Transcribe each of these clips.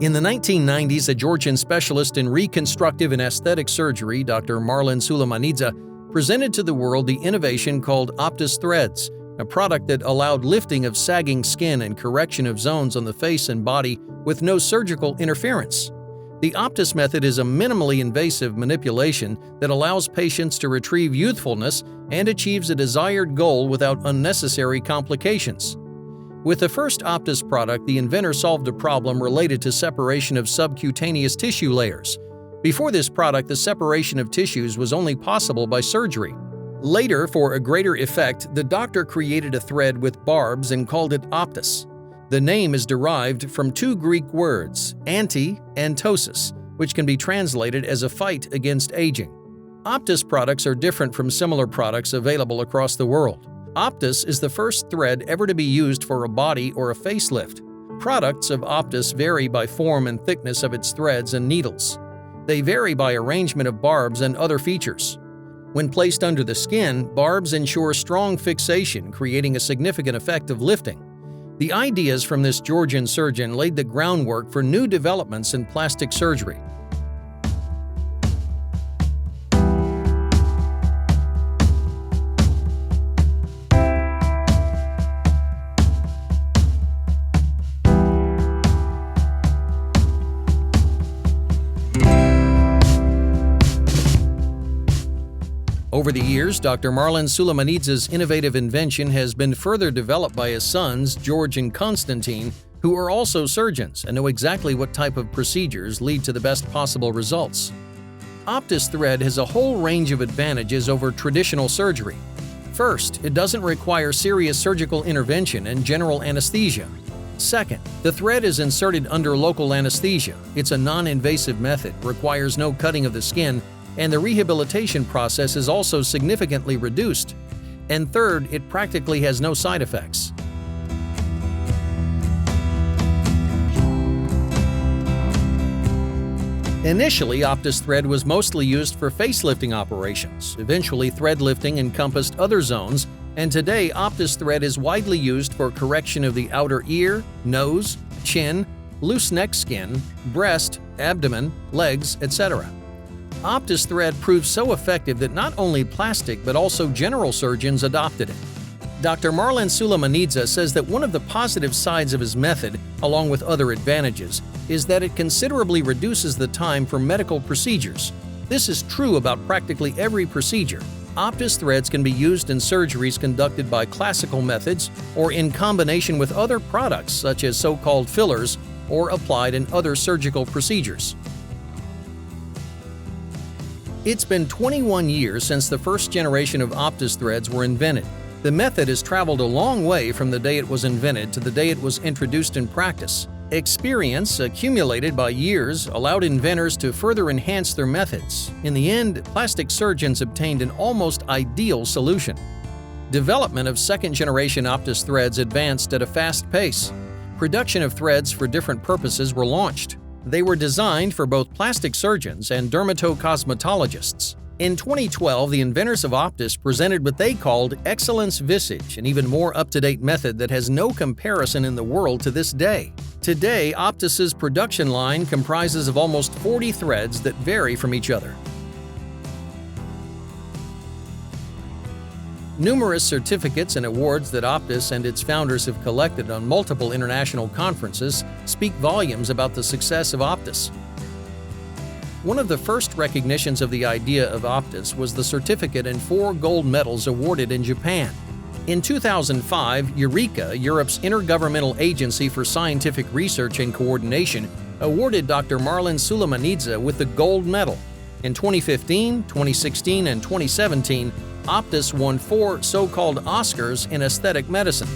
In the 1990s, a Georgian specialist in reconstructive and aesthetic surgery, Dr. Marlen Sulamanidze, presented to the world the innovation called Aptos threads, a product that allowed lifting of sagging skin and correction of zones on the face and body with no surgical interference. The Aptos method is a minimally invasive manipulation that allows patients to retrieve youthfulness and achieves a desired goal without unnecessary complications. With the first Aptos product, the inventor solved a problem related to separation of subcutaneous tissue layers. Before this product, the separation of tissues was only possible by surgery. Later, for a greater effect, the doctor created a thread with barbs and called it Aptos. The name is derived from two Greek words, anti and ptosis, which can be translated as a fight against aging. Aptos products are different from similar products available across the world. Aptos is the first thread ever to be used for a body or a facelift. Products of Aptos vary by form and thickness of its threads and needles. They vary by arrangement of barbs and other features. When placed under the skin, barbs ensure strong fixation, creating a significant effect of lifting. The ideas from this Georgian surgeon laid the groundwork for new developments in plastic surgery. Over the years, Dr. Marlen Sulamanidze's innovative invention has been further developed by his sons, George and Constantine, who are also surgeons and know exactly what type of procedures lead to the best possible results. Aptos thread has a whole range of advantages over traditional surgery. First, it doesn't require serious surgical intervention and general anesthesia. Second, the thread is inserted under local anesthesia. It's a non-invasive method, requires no cutting of the skin, and the rehabilitation process is also significantly reduced. And third, it practically has no side effects. Initially, Aptos thread was mostly used for facelifting operations. Eventually, thread lifting encompassed other zones, and today Aptos thread is widely used for correction of the outer ear, nose, chin, loose neck skin, breast, abdomen, legs, etc. Aptos thread proved so effective that not only plastic but also general surgeons adopted it. Dr. Marlen Sulamanidze says that one of the positive sides of his method, along with other advantages, is that it considerably reduces the time for medical procedures. This is true about practically every procedure. Aptos threads can be used in surgeries conducted by classical methods or in combination with other products such as so-called fillers or applied in other surgical procedures. It's been 21 years since the first generation of Aptos threads were invented. The method has traveled a long way from the day it was invented to the day it was introduced in practice. Experience accumulated by years allowed inventors to further enhance their methods. In the end, plastic surgeons obtained an almost ideal solution. Development of second-generation Aptos threads advanced at a fast pace. Production of threads for different purposes were launched. They were designed for both plastic surgeons and dermatocosmetologists. In 2012, the inventors of Aptos presented what they called Excellence Visage, an even more up-to-date method that has no comparison in the world to this day. Today, Aptos's production line comprises of almost 40 threads that vary from each other. Numerous certificates and awards that Aptos and its founders have collected on multiple international conferences speak volumes about the success of Aptos. One of the first recognitions of the idea of Aptos was the certificate and 4 gold medals awarded in Japan. In 2005, Eureka, Europe's intergovernmental agency for scientific research and coordination, awarded Dr. Marlen Sulamanidze with the gold medal. In 2015, 2016, and 2017, Aptos won 4 so-called Oscars in aesthetic medicine.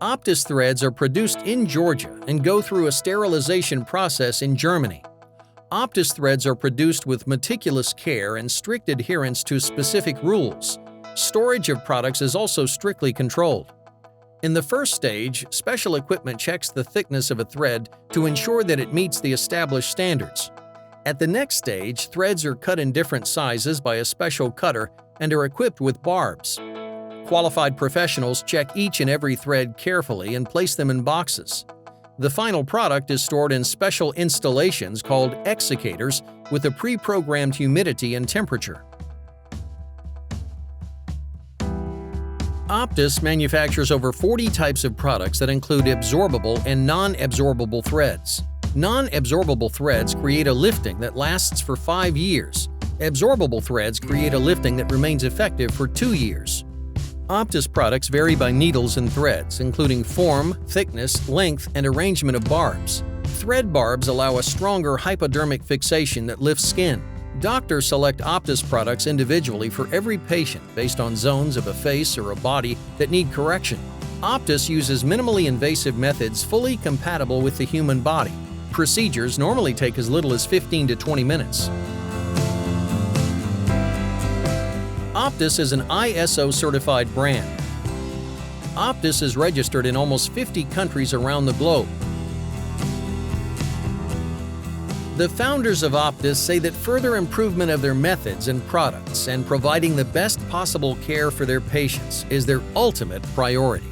Aptos threads are produced in Georgia and go through a sterilization process in Germany. Aptos threads are produced with meticulous care and strict adherence to specific rules. Storage of products is also strictly controlled. In the first stage, special equipment checks the thickness of a thread to ensure that it meets the established standards. At the next stage, threads are cut in different sizes by a special cutter and are equipped with barbs. Qualified professionals check each and every thread carefully and place them in boxes. The final product is stored in special installations called exsicators with a pre-programmed humidity and temperature. Aptos manufactures over 40 types of products that include absorbable and non-absorbable threads. Non-absorbable threads create a lifting that lasts for 5 years. Absorbable threads create a lifting that remains effective for 2 years. Aptos products vary by needles and threads, including form, thickness, length, and arrangement of barbs. Thread barbs allow a stronger hypodermic fixation that lifts skin. Doctors select Aptos products individually for every patient based on zones of a face or a body that need correction. Aptos uses minimally invasive methods fully compatible with the human body. Procedures normally take as little as 15 to 20 minutes. Aptos is an ISO-certified brand. Aptos is registered in almost 50 countries around the globe. The founders of Aptos say that further improvement of their methods and products and providing the best possible care for their patients is their ultimate priority.